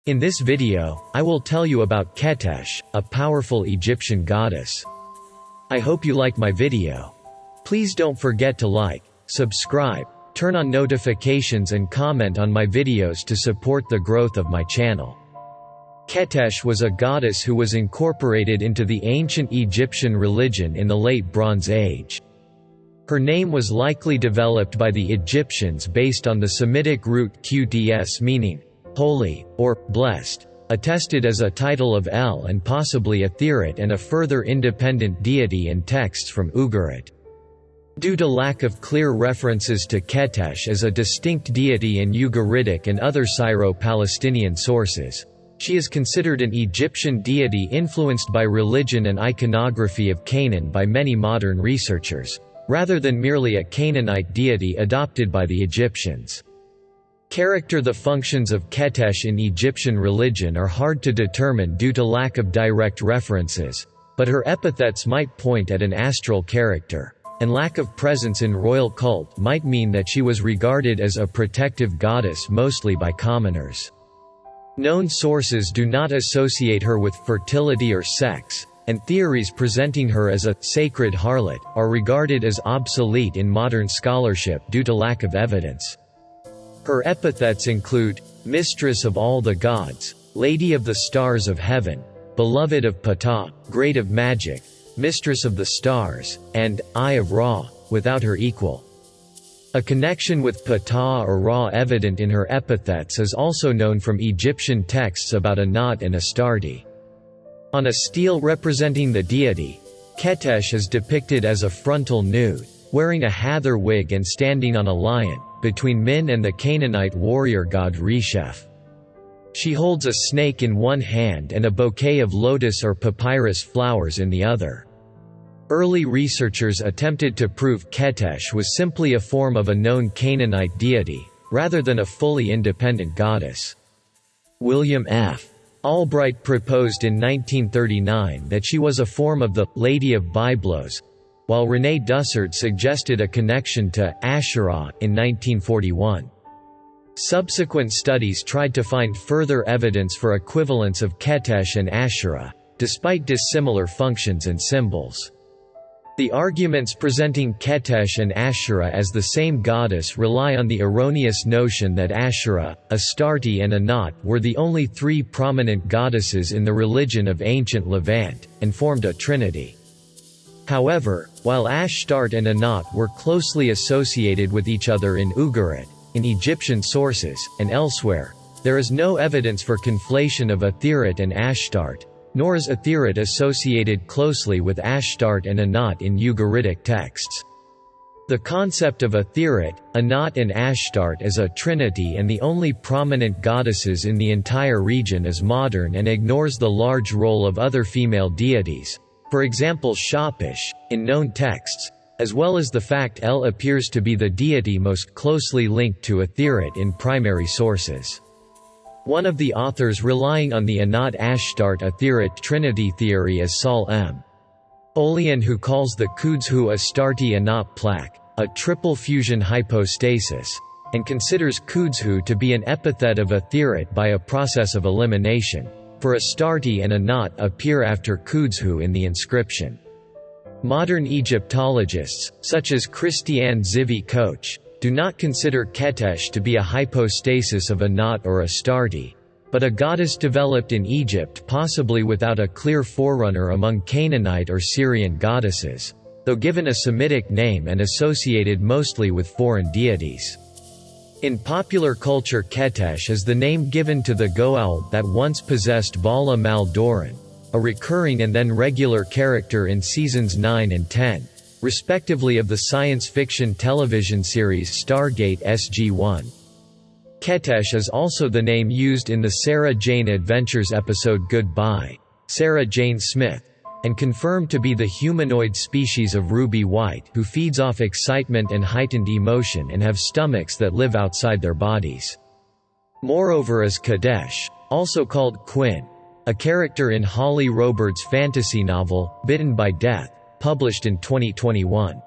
In this video, I will tell you about Qetesh, a powerful Egyptian goddess. I hope you like my video. Please don't forget to like, subscribe, turn on notifications and comment on my videos to support the growth of my channel. Qetesh was a goddess who was incorporated into the ancient Egyptian religion in the late Bronze Age. Her name was likely developed by the Egyptians based on the Semitic root Qetesh, meaning holy, or blessed, attested as a title of El and possibly Etheret, and a further independent deity in texts from Ugarit. Due to lack of clear references to Qetesh as a distinct deity in Ugaritic and other Syro-Palestinian sources, she is considered an Egyptian deity influenced by religion and iconography of Canaan by many modern researchers, rather than merely a Canaanite deity adopted by the Egyptians. The functions of Qetesh in Egyptian religion are hard to determine due to lack of direct references, but her epithets might point at an astral character, and lack of presence in royal cult might mean that she was regarded as a protective goddess mostly by commoners. Known sources do not associate her with fertility or sex, and theories presenting her as a sacred harlot are regarded as obsolete in modern scholarship due to lack of evidence. Her epithets include, Mistress of all the gods, Lady of the stars of heaven, Beloved of Ptah, Great of magic, Mistress of the stars, and Eye of Ra, without her equal. A connection with Ptah or Ra evident in her epithets is also known from Egyptian texts about Anat and Astarte. On a stele representing the deity, Qetesh is depicted as a frontal nude, wearing a hather wig and standing on a lion, between Min and the Canaanite warrior god Resheph. She holds a snake in one hand and a bouquet of lotus or papyrus flowers in the other. Early researchers attempted to prove Qetesh was simply a form of a known Canaanite deity, rather than a fully independent goddess. William F. Albright proposed in 1939 that she was a form of the Lady of Byblos, while René Dussert suggested a connection to Asherah in 1941. Subsequent studies tried to find further evidence for equivalence of Qetesh and Asherah, despite dissimilar functions and symbols. The arguments presenting Qetesh and Asherah as the same goddess rely on the erroneous notion that Asherah, Astarte and Anat were the only three prominent goddesses in the religion of ancient Levant, and formed a trinity. However, while Ashtart and Anat were closely associated with each other in Ugarit, in Egyptian sources, and elsewhere, there is no evidence for conflation of Etheret and Ashtart, nor is Etheret associated closely with Ashtart and Anat in Ugaritic texts. The concept of Etheret, Anat and Ashtart as a trinity and the only prominent goddesses in the entire region is modern and ignores the large role of other female deities, for example Shapish, in known texts, as well as the fact El appears to be the deity most closely linked to Etheret in primary sources. One of the authors relying on the Anat-Ashtart-Etheret trinity theory is Saul M. Olian, who calls the Qetesh Astarte-Anat plaque a triple fusion hypostasis, and considers Qetesh to be an epithet of Etheret by a process of elimination, for Astarte and Anat appear after Qetesh in the inscription. Modern Egyptologists, such as Christiane Zivi Koch, do not consider Qetesh to be a hypostasis of Anat or Astarte, but a goddess developed in Egypt possibly without a clear forerunner among Canaanite or Syrian goddesses, though given a Semitic name and associated mostly with foreign deities. In popular culture, Qetesh is the name given to the Goa'uld that once possessed Bala Mal Doran, a recurring and then regular character in seasons 9 and 10, respectively, of the science fiction television series Stargate SG-1. Qetesh is also the name used in the Sarah Jane Adventures episode Goodbye, Sarah Jane Smith, and confirmed to be the humanoid species of Ruby White who feeds off excitement and heightened emotion and have stomachs that live outside their bodies. Moreover, as Qetesh, also called Quinn, a character in Holly Roberts' fantasy novel, Bitten by Death, published in 2021.